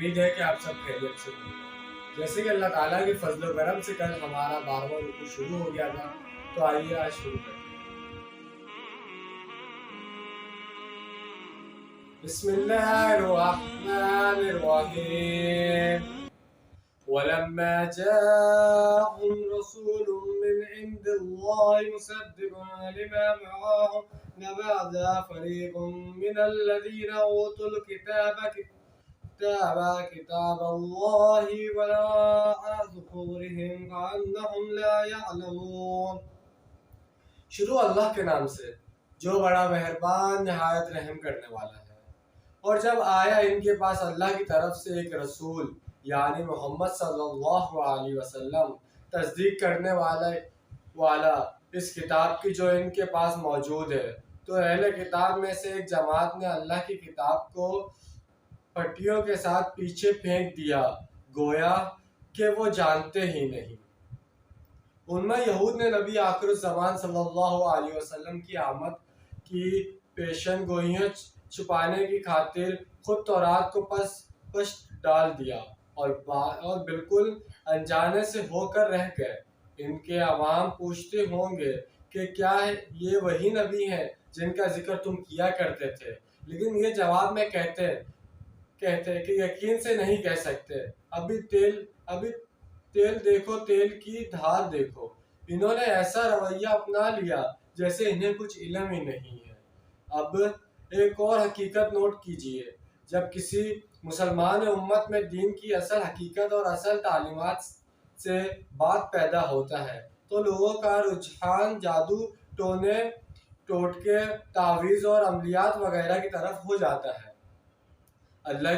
امید ہے کہ آپ سب خیریت سے ہوں گے۔ جیسے کہ اللہ تعالیٰ کے فضل و کرم سے کل ہمارا 12واں رکوع شروع ہو گیا تھا، تو آئیے آج شروع کرتے ہیں۔ بسم اللہ الرحمن الرحیم وَلَمَّا جَاءَهُمْ رَسُولٌ مِّنْ عِندِ اللَّهِ مُصَدِّقٌ لِمَا مَعَهُمْ نَبَذَ فَرِيقٌ مِّنَ الَّذِينَ أُوتُوا الْكِتَابَ كِتَابَ اللَّهِ وَرَاءَ ظُهُورِهِمْ كَأَنَّهُمْ لَا يَعْلَمُونَ۔ شروع اللہ کے نام سے جو بڑا مہربان نہایت رحم کرنے والا ہے۔ اور جب آیا ان کے پاس اللہ کی طرف سے ایک رسول یعنی محمد صلی اللہ علیہ وسلم تصدیق کرنے والا اس کتاب کی جو ان کے پاس موجود ہے، تو اہل کتاب میں سے ایک جماعت نے اللہ کی کتاب کو پٹیوں کے ساتھ پیچھے پھینک دیا، گویا کہ وہ جانتے ہی نہیں۔ ان میں یہود نے نبی آخر الزمان صلی اللہ علیہ وسلم کی آمد کی پیشن گوئیاں چھپانے کی خاطر خود تورات کو پس ڈال دیا اور بالکل انجانے سے ہو کر رہ گئے۔ ان کے عوام پوچھتے ہوں گے کہ کیا یہ وہی نبی ہیں جن کا ذکر تم کیا کرتے تھے؟ لیکن یہ جواب میں کہتے کہ یقین سے نہیں کہہ سکتے۔ ابھی تیل دیکھو، تیل کی دھار دیکھو۔ انہوں نے ایسا رویہ اپنا لیا جیسے انہیں کچھ علم ہی نہیں ہے۔ اب ایک اور حقیقت نوٹ کیجئے، جب کسی مسلمان امت میں دین کی اصل حقیقت اور اصل تعلیمات سے بات پیدا ہوتا ہے تو لوگوں کا رجحان جادو، ٹوٹکے، تعویذ اور عملیات وغیرہ کی طرف ہو جاتا ہے۔ اللہ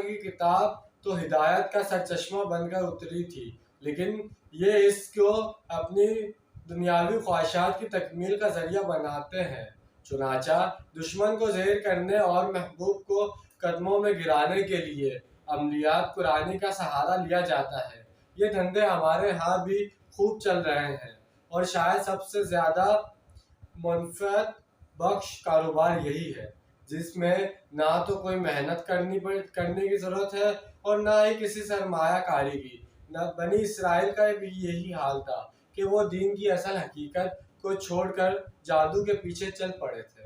کی کتاب تو ہدایت کا سرچشمہ بن کر اتری تھی، لیکن یہ اس کو اپنی دنیاوی خواہشات کی تکمیل کا ذریعہ بناتے ہیں۔ چنانچہ دشمن کو زیر کرنے اور محبوب کو قدموں میں گرانے کے لیے عملیات قرآنی کا سہارا لیا جاتا ہے۔ یہ دھندے ہمارے ہاں بھی خوب چل رہے ہیں، اور شاید سب سے زیادہ منفعت بخش کاروبار یہی ہے، جس میں نہ تو کوئی محنت کرنے کی ضرورت ہے اور نہ ہی کسی سرمایہ کاری کی۔ بنی اسرائیل کا بھی یہی حال تھا کہ وہ دین کی اصل حقیقت کو چھوڑ کر جادو کے پیچھے چل پڑے تھے۔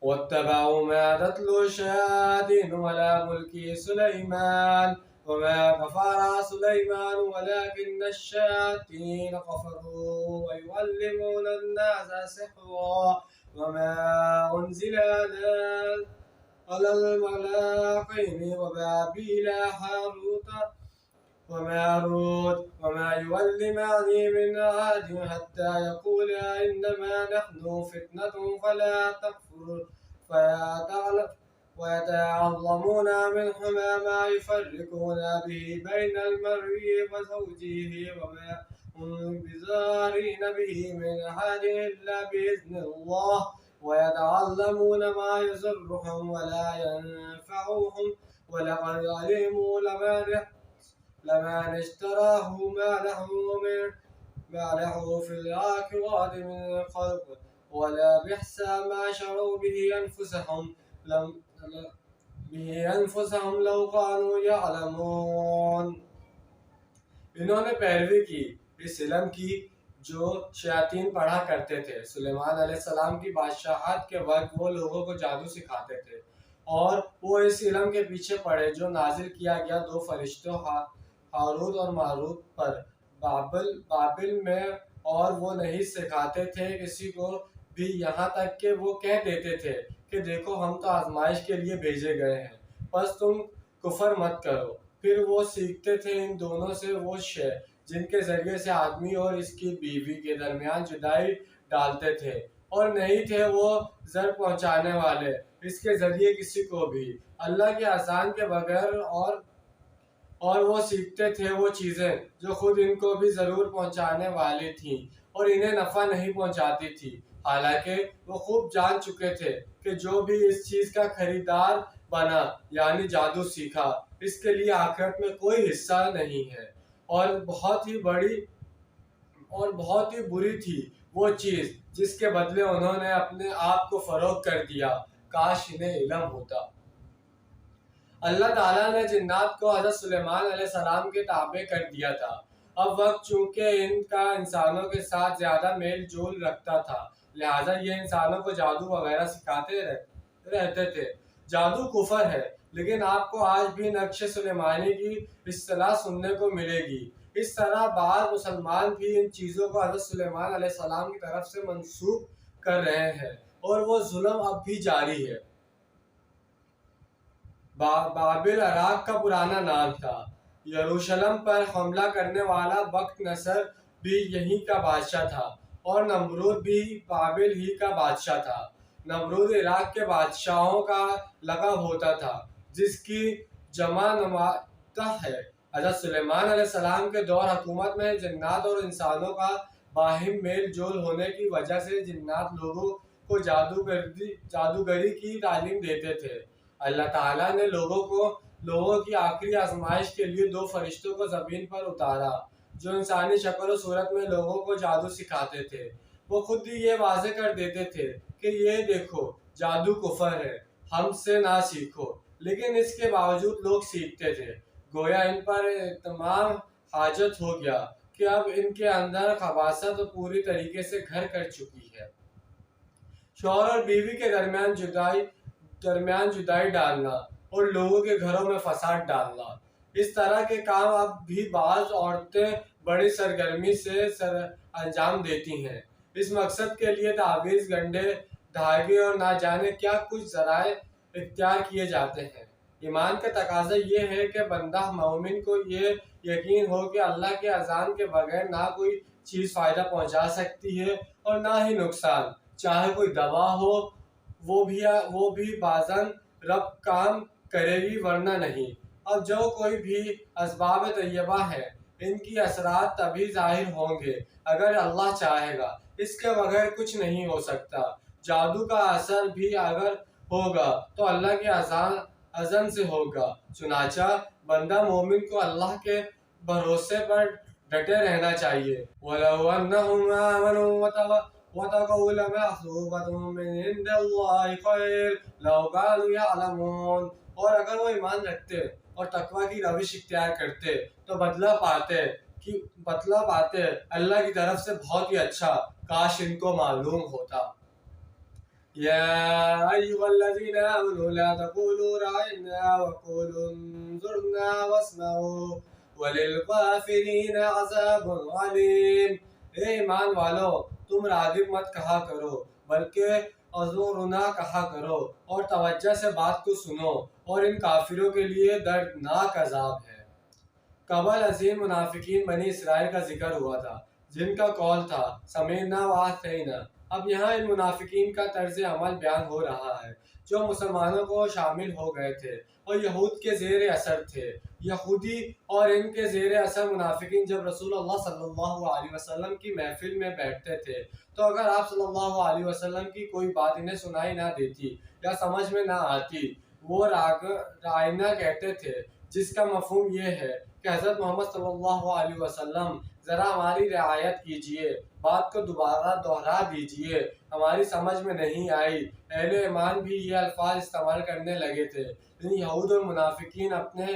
وَاتَّبَعُوا مَا تَتْلُو الشَّيَاطِينُ عَلَى مُلْكِ سُلَيْمَانَ وَمَا كَفَرَ سُلَيْمَانُ وَلَٰكِنَّ الشَّيَاطِينَ كَفَرُوا وَيُعَلِّمُونَ النَّاسَ السِّحْرَ وَمَا أُنزِلَ عَلَى الْمَلَكَيْنِ بِبَابِيلَ هَارُوتَ وَمَارُوتَ وَمَا يُعَلِّمَانِ مِنْ أَحَدٍ حَتَّىٰ يَقُولَا إِنَّمَا نَحْنُ فِتْنَةٌ فَلَا تَكْفُرْ وَيَتَعَلَّمُونَ مِنْهُمَا مَا يُفَرِّقُونَ بِهِ بَيْنَ الْمَرْءِ وَزَوْجِهِ وَمَا هُمْ بِضَارِّينَ بِهِ مِنْ أَحَدٍ إِلَّا بِإِذْنِ اللَّهِ وَيَتَعَلَّمُونَ مَا يَضُرُّهُمْ وَلَا يَنفَعُهُمْ وَلَقَدْ عَلِمُوا لَمَنِ اشْتَرَاهُ مَا لَهُ فِي الْآخِرَةِ مِنْ خَلَقٍ وَلَبِئْسَ مَا شَرَوْا بِهِ أَنفُسَهُمْ لَوْ كَانُوا يَعْلَمُونَ۔ انہوں نے پیروی کی اس علم کی جو شیاطین پڑھا کرتے تھے۔ سلیمان علیہ السلام کی بادشاہت کے وقت وہ لوگوں کو جادو سکھاتے تھے، اور وہ اس علم کے پیچھے پڑے جو نازل کیا گیا دو فرشتوں ہاروت اور ماروت پر بابل میں، اور وہ نہیں سکھاتے تھے کسی کو بھی، یہاں تک کہ وہ کہہ دیتے تھے کہ دیکھو ہم تو آزمائش کے لیے بھیجے گئے ہیں، بس تم کفر مت کرو۔ پھر وہ سیکھتے تھے ان دونوں سے وہ شے جن کے ذریعے سے آدمی اور اس کی بیوی کے درمیان جدائی ڈالتے تھے، اور نہیں تھے وہ زر پہنچانے والے اس کے ذریعے کسی کو بھی اللہ کے اذان کے بغیر، اور وہ سیکھتے تھے وہ چیزیں جو خود ان کو بھی ضرور پہنچانے والی تھیں اور انہیں نفع نہیں پہنچاتی تھی، حالانکہ وہ خوب جان چکے تھے کہ جو بھی اس چیز کا خریدار بنا یعنی جادو سیکھا، اس کے لیے آخرت میں کوئی حصہ نہیں ہے، اور بہت ہی بری تھی وہ چیز جس کے بدلے انہوں نے اپنے آپ کو فروخت کر دیا۔ کاش انہیں علم ہوتا۔ اللہ تعالیٰ نے جنات کو حضرت سلیمان علیہ السلام کے تابع کر دیا تھا۔ اب وقت چونکہ ان کا انسانوں کے ساتھ زیادہ میل جول رکھتا تھا، لہٰذا یہ انسانوں کو جادو وغیرہ سکھاتے رہتے تھے۔ جادو کفر ہے، لیکن آپ کو آج بھی نقش سلیمانی کی اصطلاح سننے کو ملے گی۔ اس طرح بعض مسلمان بھی ان چیزوں کو حضرت سلیمان علیہ السلام کی طرف سے منسوب کر رہے ہیں، اور وہ ظلم اب بھی جاری ہے۔ بابل عراق کا پرانا نام تھا۔ یروشلم پر حملہ کرنے والا بخت نصر بھی یہیں کا بادشاہ تھا، اور نمرود بھی بابل ہی کا بادشاہ تھا۔ نمرود عراق کے بادشاہوں کا لقب ہوتا تھا، جس کی جمع نماتہ ہے۔ حضرت سلیمان علیہ السلام کے دور حکومت میں جنات اور انسانوں کا باہم میل جول ہونے کی وجہ سے جنات لوگوں کو جادوگری کی تعلیم دیتے تھے۔ اللہ تعالیٰ نے لوگوں کی آخری آزمائش کے لیے 2 فرشتوں کو زمین پر اتارا، جو انسانی شکل و صورت میں لوگوں کو جادو سکھاتے تھے۔ وہ خود ہی یہ واضح کر دیتے تھے کہ یہ دیکھو، جادو کفر ہے، ہم سے نہ سیکھو، لیکن اس کے باوجود لوگ سیکھتے تھے۔ گویا ان پر اتمام حاجت ہو گیا کہ اب ان کے اندر خباثت پوری طریقے سے گھر کر چکی ہے۔ شوہر اور بیوی کے درمیان جدائی ڈالنا اور لوگوں کے گھروں میں فساد ڈالنا، اس طرح کے کام اب بھی بعض عورتیں بڑی سرگرمی سے انجام دیتی ہیں۔ اس مقصد کے لیے تعویذ، گنڈے، دھاگے اور نہ جانے کیا کچھ ذرائع اختیار کیے جاتے ہیں۔ ایمان کا تقاضا یہ ہے کہ بندہ مومن کو یہ یقین ہو کہ اللہ کے اذان کے بغیر نہ کوئی چیز فائدہ پہنچا سکتی ہے اور نہ ہی نقصان، چاہے کوئی دوا ہو وہ بھی باذن رب کام کرے گی ورنہ نہیں۔ اب جو کوئی بھی اسباب طیبہ ہیں، ان کی اثرات تبھی ظاہر ہوں گے اگر اللہ چاہے گا، اس کے بغیر کچھ نہیں ہو سکتا۔ جادو کا اثر بھی اگر ہوگا تو اللہ کے اذن سے ہوگا۔ چنانچہ بندہ مومن کو اللہ کے بھروسے پر ڈٹے رہنا چاہیے۔ وَلَوْ أَنَّهُمْ آمَنُوا وَاتَّقَوْا لَمَثُوبَةٌ مِّنْ عِندِ اللَّهِ خَيْرٌ لَوْ كَانُوا يَعْلَمُونَ۔ اور اگر وہ ایمان رکھتے اور تقویٰ کی روش اختیار کرتے تو بدلہ پاتے اللہ کی طرف سے بہت ہی اچھا، کاش ان کو معلوم ہوتا۔ يا أيها الذين آمنوا لا تقولوا راعنا وقولوا انظرنا واسمعوا وللكافرين عذاب عليم۔ اے ایمان والو، تم راغب مت کہا کرو، بلکہ انظرنا کہا کرو، اور توجہ سے بات کو سنو، اور ان کافروں کے لیے دردناک عذاب ہے۔ قبل عظیم منافقین بنی اسرائیل کا ذکر ہوا تھا، جن کا قول تھا سمعنا وأطعنا۔ اب یہاں ان منافقین کا طرز عمل بیان ہو رہا ہے جو مسلمانوں کو شامل ہو گئے تھے اور یہود کے زیر اثر تھے۔ یہودی اور ان کے زیر اثر منافقین جب رسول اللہ صلی اللہ علیہ وسلم کی محفل میں بیٹھتے تھے تو اگر آپ صلی اللہ علیہ وسلم کی کوئی بات انہیں سنائی نہ دیتی یا سمجھ میں نہ آتی، وہ رائنا کہتے تھے، جس کا مفہوم یہ ہے کہ حضرت محمد صلی اللہ علیہ وسلم ذرا ہماری رعایت کیجئے، بات کو دوبارہ دہرا دیجئے، ہماری سمجھ میں نہیں آئی۔ اہل ایمان بھی یہ الفاظ استعمال کرنے لگے تھے، لیکن یہود اور منافقین اپنے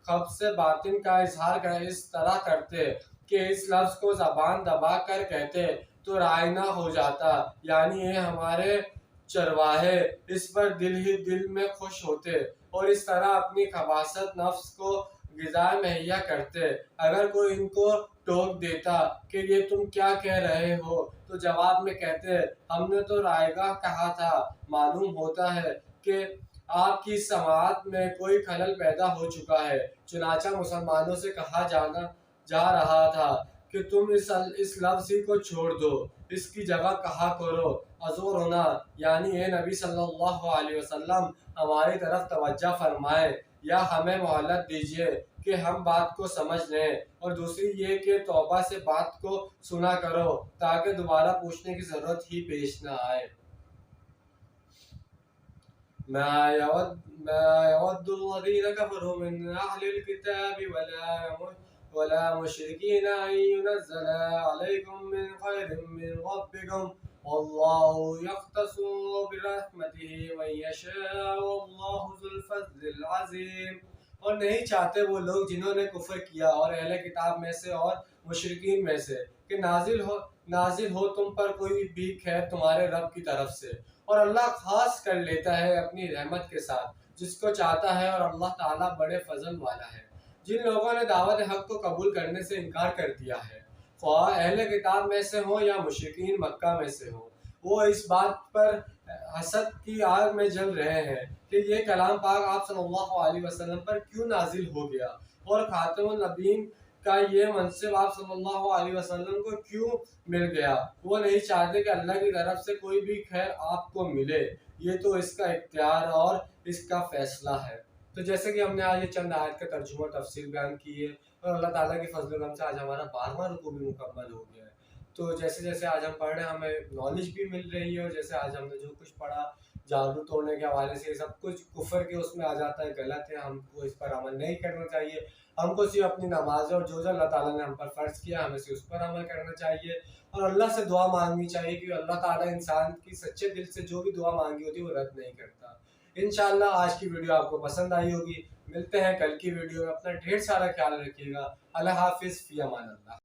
خبث باطن کا اظہار اس طرح کرتے کہ اس لفظ کو زبان دبا کر کہتے تو رائنا ہو جاتا، یعنی یہ ہمارے چرواہے، اس پر دل ہی دل میں خوش ہوتے اور اس طرح اپنی خباثت نفس کو غذا مہیا کرتے۔ اگر کوئی ان کو ٹوک دیتا کہ یہ تم کیا کہہ رہے ہو تو جواب میں کہتے ہم نے تو رائگاہ کہا تھا، معلوم ہوتا ہے کہ آپ کی سماعت میں کوئی خلل پیدا ہو چکا ہے۔ چنانچہ مسلمانوں سے کہا جا رہا تھا کہ تم اس لفظ ہی کو چھوڑ دو، اس کی جگہ کہا کرو ازورنا، یعنی اے نبی صلی اللہ علیہ وسلم ہماری طرف توجہ فرمائیں یا ہمیں مہلت دیجیے کہ ہم بات کو سمجھ لیں، اور دوسری یہ کہ توبہ سے بات کو سنا کرو تاکہ دوبارہ پوچھنے کی ضرورت ہی پیش نہ آئے۔ ما يود الذين كفروا من أهل الكتاب ولا مشركين أن ينزل عليكم من خير من ربكم واللہ یختص برحمتہ من یشاء واللہ ذو الفضل العظیم۔ اور نہیں چاہتے وہ لوگ جنہوں نے کفر کیا اور اہل کتاب میں سے اور مشرکین میں سے کہ نازل ہو تم پر کوئی بھی خیر تمہارے رب کی طرف سے، اور اللہ خاص کر لیتا ہے اپنی رحمت کے ساتھ جس کو چاہتا ہے، اور اللہ تعالیٰ بڑے فضل والا ہے۔ جن لوگوں نے دعوت حق کو قبول کرنے سے انکار کر دیا ہے، خواہ اہل کتاب میں سے ہوں یا مشرکین مکہ میں سے ہوں، وہ اس بات پر حسد کی آگ میں جل رہے ہیں کہ یہ کلام پاک آپ صلی اللہ علیہ وسلم پر کیوں نازل ہو گیا، اور خاتم النبیین کا یہ منصب آپ صلی اللہ علیہ وسلم کو کیوں مل گیا۔ وہ نہیں چاہتے کہ اللہ کی طرف سے کوئی بھی خیر آپ کو ملے، یہ تو اس کا اختیار اور اس کا فیصلہ ہے۔ تو جیسے کہ ہم نے آج یہ چند آیت کا ترجمہ اور تفسیر بیان کی ہے، اور اللہ تعالیٰ کے فضل و کرم سے آج ہمارا 12واں رکوع بھی مکمل ہو گیا ہے۔ تو جیسے جیسے آج ہم پڑھ رہے ہیں ہمیں نالج بھی مل رہی ہے، اور جیسے آج ہم نے جو کچھ پڑھا جادو توڑنے کے حوالے سے، یہ سب کچھ کفر کے اس میں آ جاتا ہے، غلط ہے، ہم کو اس پر عمل نہیں کرنا چاہیے۔ ہم کو صرف اپنی نماز اور جو اللہ تعالیٰ نے ہم پر فرض کیا ہمیں صرف اس پر عمل کرنا چاہیے، اور اللہ سے دعا مانگنی چاہیے، کیونکہ اللہ تعالیٰ انسان کی سچے دل سے جو بھی دعا مانگی ہوتی ہے وہ رد نہیں کرتا۔ انشاءاللہ آج کی ویڈیو آپ کو پسند آئی ہوگی۔ ملتے ہیں کل کی ویڈیو میں، اپنا ڈھیر سارا خیال رکھیے گا۔ اللہ حافظ، فی امان اللہ۔